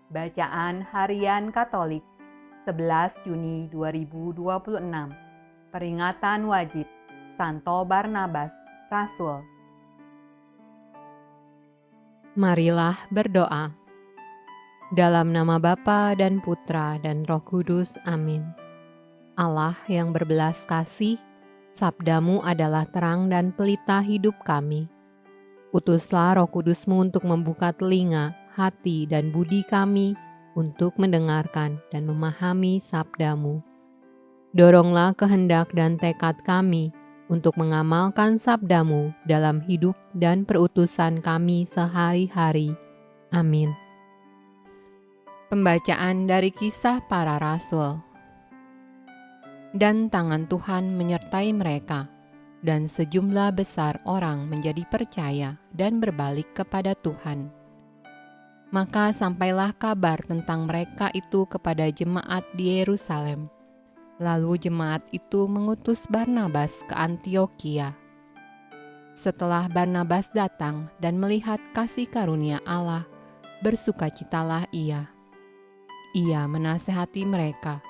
Bacaan Harian Katolik 11 Juni 2026. Peringatan wajib Santo Barnabas, Rasul. Marilah berdoa. Dalam nama Bapa dan Putra dan Roh Kudus, amin. Allah yang berbelas kasih, sabdamu adalah terang dan pelita hidup kami. Utuslah Roh Kudusmu untuk membuka telinga, hati, dan budi kami untuk mendengarkan dan memahami sabdamu. Doronglah kehendak dan tekad kami untuk mengamalkan sabdamu dalam hidup dan perutusan kami sehari-hari. Amin. Pembacaan dari Kisah Para Rasul. Dan tangan Tuhan menyertai mereka, dan sejumlah besar orang menjadi percaya dan berbalik kepada Tuhan. Maka sampailah kabar tentang mereka itu kepada jemaat di Yerusalem. Lalu jemaat itu mengutus Barnabas ke Antiokhia. Setelah Barnabas datang dan melihat kasih karunia Allah, bersukacitalah ia. Ia menasehati mereka,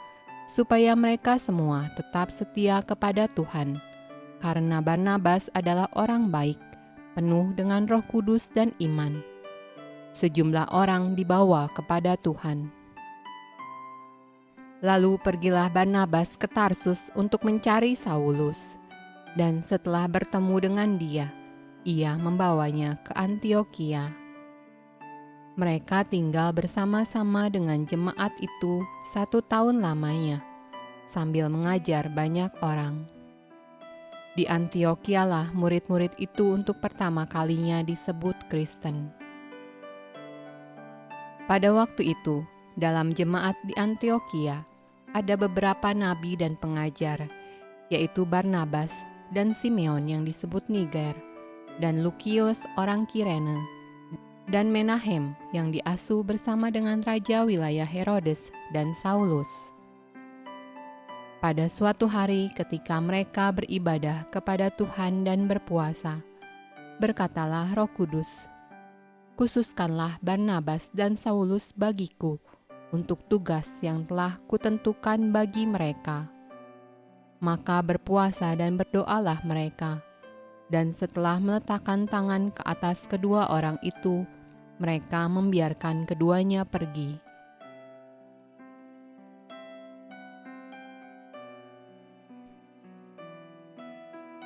supaya mereka semua tetap setia kepada Tuhan, karena Barnabas adalah orang baik, penuh dengan Roh Kudus dan iman. Sejumlah orang dibawa kepada Tuhan. Lalu pergilah Barnabas ke Tarsus untuk mencari Saulus, dan setelah bertemu dengan dia, ia membawanya ke Antiokhia. Mereka tinggal bersama-sama dengan jemaat itu 1 tahun lamanya, sambil mengajar banyak orang. Di Antiokhia-lah murid-murid itu untuk pertama kalinya disebut Kristen. Pada waktu itu, dalam jemaat di Antiokhia, ada beberapa nabi dan pengajar, yaitu Barnabas dan Simeon yang disebut Niger, dan Lukius orang Kirene, dan Menahem yang diasuh bersama dengan raja wilayah Herodes dan Saulus. Pada suatu hari ketika mereka beribadah kepada Tuhan dan berpuasa, berkatalah Roh Kudus, "Khususkanlah Barnabas dan Saulus bagiku untuk tugas yang telah kutentukan bagi mereka." Maka berpuasa dan berdoalah mereka, dan setelah meletakkan tangan ke atas kedua orang itu, mereka membiarkan keduanya pergi.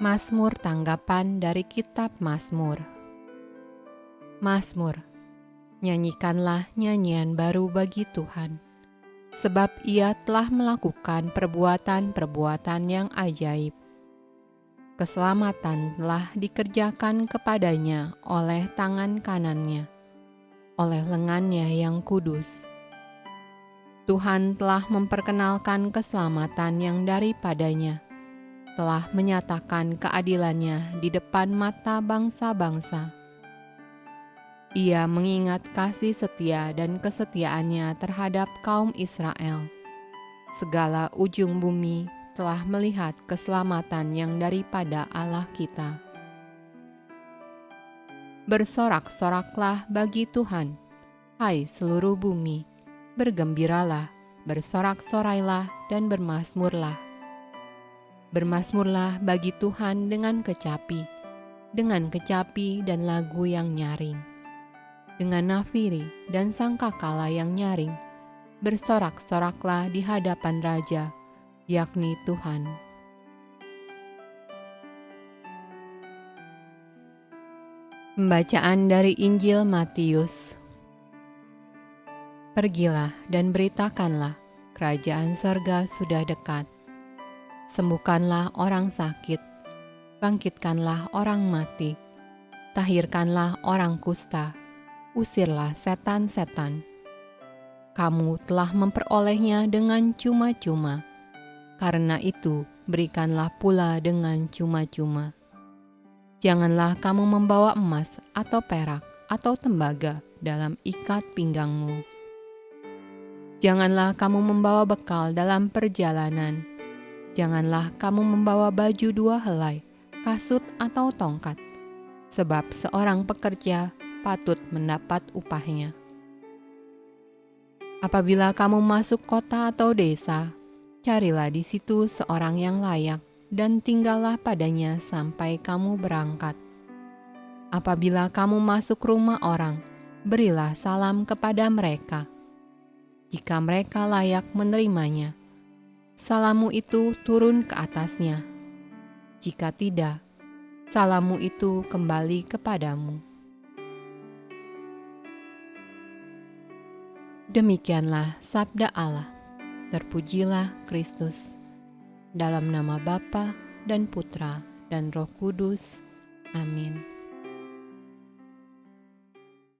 Mazmur tanggapan dari Kitab Mazmur. Mazmur, nyanyikanlah nyanyian baru bagi Tuhan, sebab Ia telah melakukan perbuatan-perbuatan yang ajaib. Keselamatan telah dikerjakan kepadanya oleh tangan kanannya, oleh lengannya yang kudus. Tuhan telah memperkenalkan keselamatan yang daripadanya, telah menyatakan keadilannya di depan mata bangsa-bangsa. Ia mengingat kasih setia dan kesetiaannya terhadap kaum Israel. Segala ujung bumi telah melihat keselamatan yang daripada Allah kita. Bersorak-soraklah bagi Tuhan, hai seluruh bumi, bergembiralah, bersorak-sorailah dan bermazmurlah. Bermazmurlah bagi Tuhan dengan kecapi dan lagu yang nyaring, dengan nafiri dan sangkakala yang nyaring. Bersorak-soraklah di hadapan Raja, yakni Tuhan. Pembacaan dari Injil Matius. Pergilah dan beritakanlah, kerajaan sorga sudah dekat. Sembuhkanlah orang sakit, bangkitkanlah orang mati, tahirkanlah orang kusta, usirlah setan-setan. Kamu telah memperolehnya dengan cuma-cuma, karena itu berikanlah pula dengan cuma-cuma. Janganlah kamu membawa emas atau perak atau tembaga dalam ikat pinggangmu. Janganlah kamu membawa bekal dalam perjalanan. Janganlah kamu membawa baju 2 helai, kasut atau tongkat, sebab seorang pekerja patut mendapat upahnya. Apabila kamu masuk kota atau desa, carilah di situ seorang yang layak dan tinggallah padanya sampai kamu berangkat. Apabila kamu masuk rumah orang, berilah salam kepada mereka. Jika mereka layak menerimanya, salammu itu turun ke atasnya. Jika tidak, salammu itu kembali kepadamu. Demikianlah sabda Allah. Terpujilah Kristus. Dalam nama Bapa dan Putra dan Roh Kudus. Amin.